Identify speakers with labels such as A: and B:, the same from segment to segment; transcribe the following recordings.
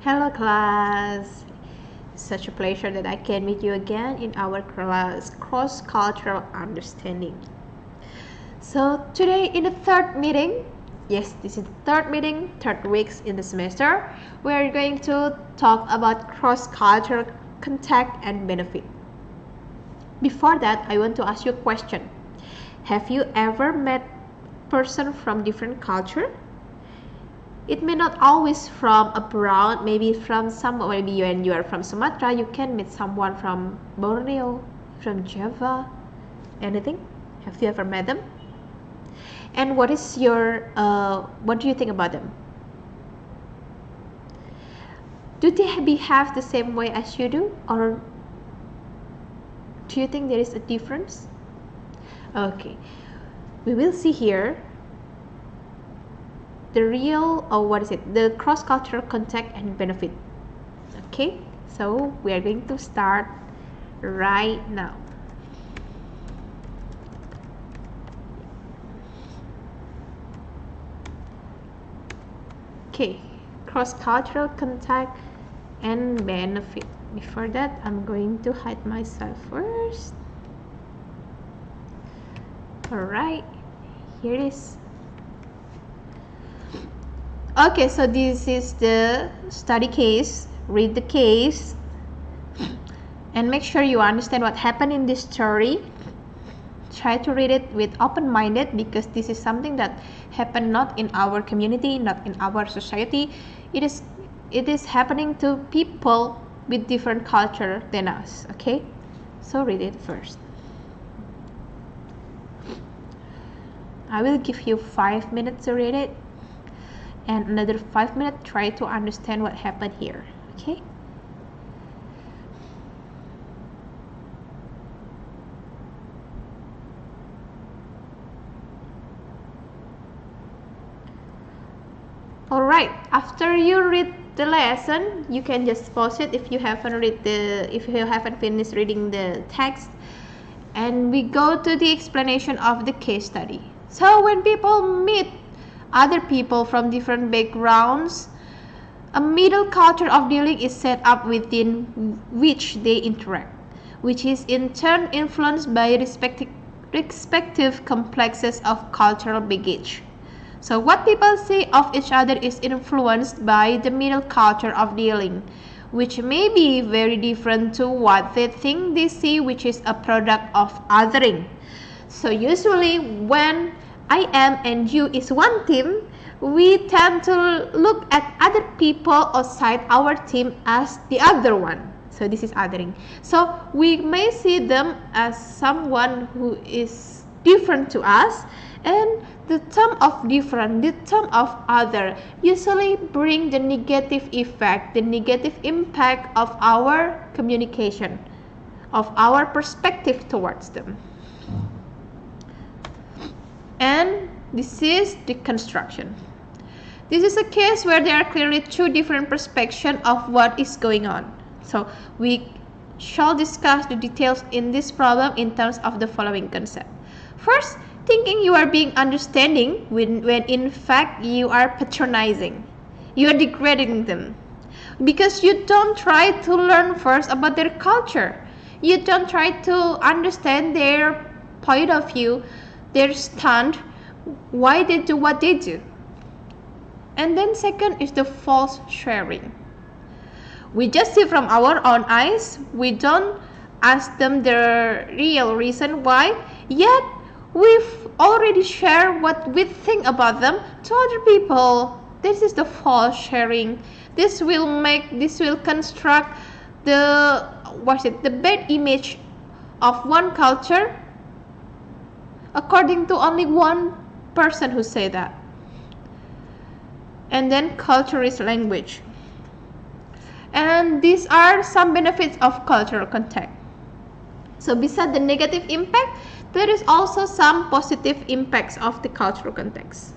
A: Hello class! Such a pleasure that I can meet you again in our class Cross-Cultural Understanding. So today in the third meeting, yes, this is the third meeting, third weeks in the semester, we are going to talk about cross-cultural contact and benefit. Before that, I want to ask you a question. Have you ever met person from different culture? It may not always from abroad, maybe maybe when you are from Sumatra, you can meet someone from Borneo, from Java, anything. Have you ever met them? And what do you think about them? Do they behave the same way as you do, or do you think there is a difference? Okay, we will see here the cross-cultural contact and benefit. Okay, so we are going to start right now. Okay, cross-cultural contact and benefit. Before that, I'm going to hide myself first. Alright, here it is. Okay, so this is the study case. Read the case and make sure you understand what happened in this story. Try to read it with open-minded, because this is something that happened not in our community, not in our society. It is happening to people with different culture than us. Okay, so read it first. I will give you 5 minutes to read it, and another 5 minutes try to understand what happened here. Okay, alright, after you read the lesson, you can just pause it if you haven't finished reading the text, and we go to the explanation of the case study. So when people meet other people from different backgrounds, a middle culture of dealing is set up within which they interact, which is in turn influenced by respective complexes of cultural baggage. So what people say of each other is influenced by the middle culture of dealing, which may be very different to what they think they see, which is a product of othering. So usually when I am and you is one team, we tend to look at other people outside our team as the other one. So this is othering. So we may see them as someone who is different to us, and the term of different, the term of other usually bring the negative effect, the negative impact of our communication, of our perspective towards them. And this is the construction. This is a case where there are clearly two different perspectives of what is going on. So we shall discuss the details in this problem in terms of the following concept. First, thinking you are being understanding when in fact you are patronizing. You are degrading them, because you don't try to learn first about their culture. You don't try to understand their point of view, their stand, why they do what they do. And then second is the false sharing. We just see from our own eyes, we don't ask them the real reason why, yet we've already shared what we think about them to other people. This is the false sharing. This will construct the bad image of one culture according to only one person who say that. And then culture is language. And these are some benefits of cultural contact. So besides the negative impact, there is also some positive impacts of the cultural context.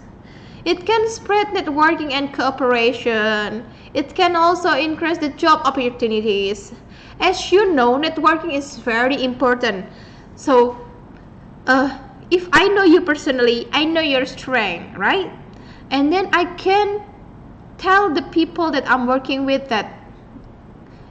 A: It can spread networking and cooperation. It can also increase the job opportunities. As you know, networking is very important. So if I know you personally, I know your strength, right? And then I can tell the people that I'm working with that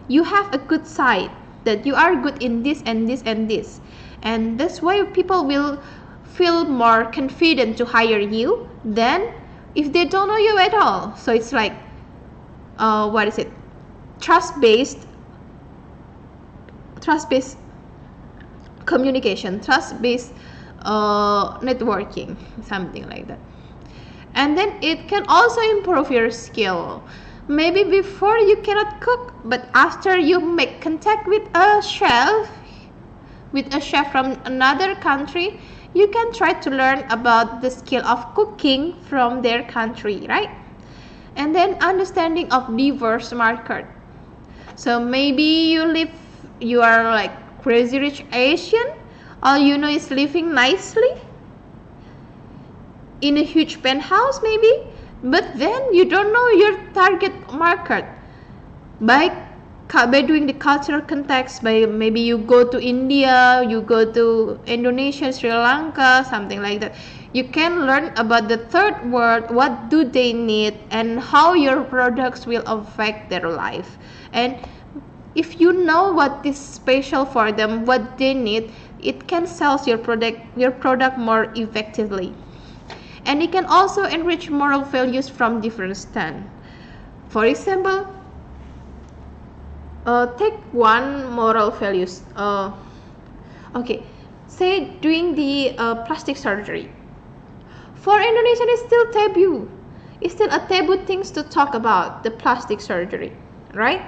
A: you have a good side, that you are good in this and this and this, and that's why people will feel more confident to hire you than if they don't know you at all. So it's like what is it, trust-based communication, trust-based networking, something like that. And then it can also improve your skill. Maybe before you cannot cook, but after you make contact with a chef from another country, you can try to learn about the skill of cooking from their country, right? And then understanding of diverse market. So maybe you are like crazy rich Asian, all you know is living nicely in a huge penthouse maybe, but then you don't know your target market. By doing the cultural context, by maybe you go to India, you go to Indonesia, Sri Lanka, something like that, you can learn about the third world, what do they need and how your products will affect their life. And if you know what is special for them, what they need, it can sell your product more effectively. And it can also enrich moral values from different stand. For example, take one moral values. Okay, say doing the plastic surgery. For Indonesian, it's still taboo. It's still a taboo things to talk about the plastic surgery, right?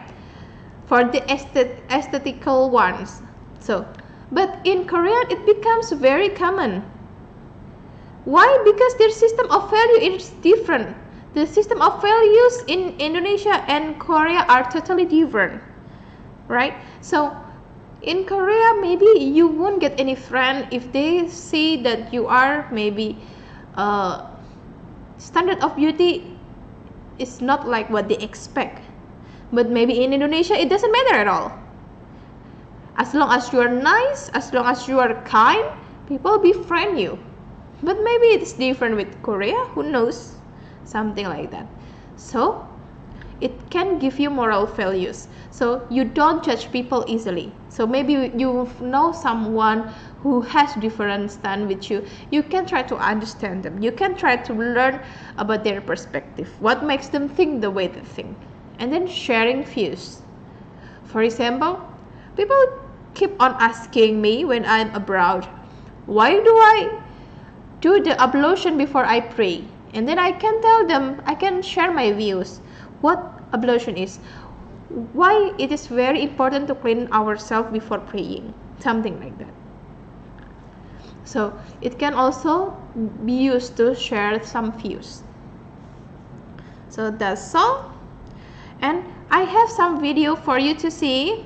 A: For the aesthetical ones. So, but in Korea, it becomes very common. Why? Because their system of value is different. The system of values in Indonesia and Korea are totally different, right? So in Korea, maybe you won't get any friend if they see that you are maybe standard of beauty is not like what they expect. But maybe in Indonesia, it doesn't matter at all. As long as you are nice, as long as you are kind, people befriend you. But maybe it's different with Korea, who knows? Something like that. So it can give you moral values. So you don't judge people easily. So maybe you know someone who has different stand with you. You can try to understand them. You can try to learn about their perspective. What makes them think the way they think. And then sharing views. For example, people keep on asking me when I'm abroad, why do I do the ablution before I pray? And then I can tell them, I can share my views. What ablution is, why it is very important to clean ourselves before praying, something like that. So it can also be used to share some views. So that's all. And I have some video for you to see.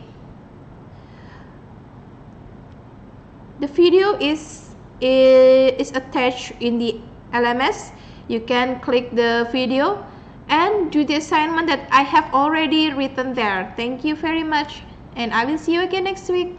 A: The video is attached in the LMS. You can click the video and do the assignment that I have already written there. Thank you very much, and I will see you again next week.